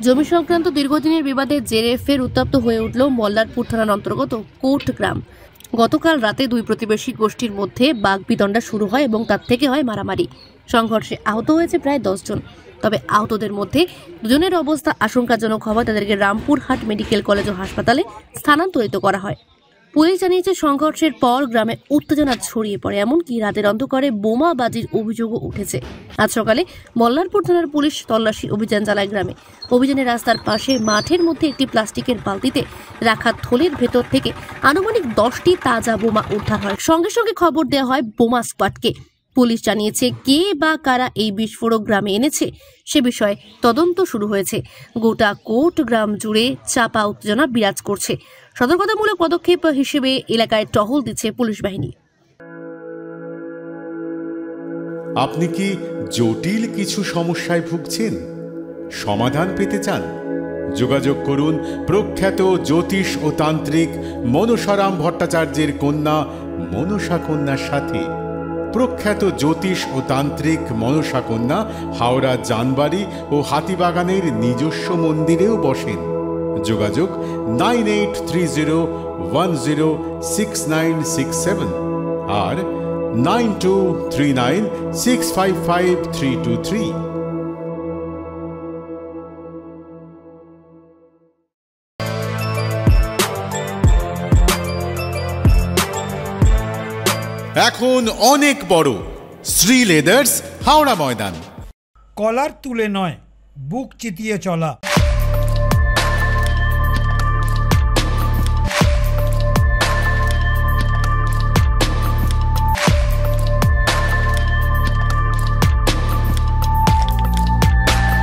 জমি সংক্রান্ত দীর্ঘদিনের বিবাদের জেরে ফের উত্তপ্ত হয়ে উঠল মল্লারপুর থানার অন্তর্গত কোট গ্রাম। গতকাল রাতে দুই প্রতিবেশী গোষ্ঠীর মধ্যে বাগবিতণ্ডা শুরু হয় এবং তার থেকে হয় মারামারি। সংঘর্ষে আহত হয়েছে প্রায় 10 জন। তবে আহতদের মধ্যে দুজনের অবস্থা আশঙ্কাজনক হওয়ায় তাদেরকে রামপুরহাট মেডিকেল কলেজ ও হাসপাতালে স্থানান্তরিত করা হয়। পুলিশ জানিয়েছে, সংঘর্ষের পর গ্রামে উত্তেজনা ছড়িয়ে পড়ে, এমনকি রাতের অন্ধকারে বোমাবাজির অভিযোগও উঠেছে। আজ সকালে মল্লারপুর থানার পুলিশ তল্লাশি অভিযান চালায় গ্রামে। অভিযানে রাস্তার পাশে মাঠের মধ্যে একটি প্লাস্টিকের বালতিতে রাখা থলের ভেতর থেকে আনুমানিক 10টি তাজা বোমা উদ্ধার হয়। সঙ্গে সঙ্গে খবর দেওয়া হয় বোমা স্কোয়াডকে। পুলিশ জানিয়েছে, কে বা কারা এই বিস্ফোরক গ্রামে এনেছে সে বিষয়ে তদন্ত শুরু হয়েছে। গোটা কোট গ্রাম জুড়ে চাপা উত্তেজনা বিরাজ করছে। সতর্কতামূলক পদক্ষেপ হিসেবে এলাকায় টহল দিচ্ছে পুলিশ বাহিনী। আপনি কি জটিল কিছু সমস্যায় ভুগছেন? সমাধান পেতে চান? যোগাযোগ করুন প্রখ্যাত জ্যোতিষ ও তান্ত্রিক মনসারাম ভট্টাচার্যের কন্যা মনসা কন্যার সাথে। প্রখ্যাত জ্যোতিষ ও তান্ত্রিক মনসা কন্যা হাওড়া জানবাড়ি ও হাতিবাগানের নিজস্ব মন্দিরেও বসেন। যোগাযোগ 9830106967 আর 9239655323। এখন অনেক বড় শ্রী লেদার্স হাওড়া ময়দান। কলার তুলে নয়, বুক চিতিয়ে চলা।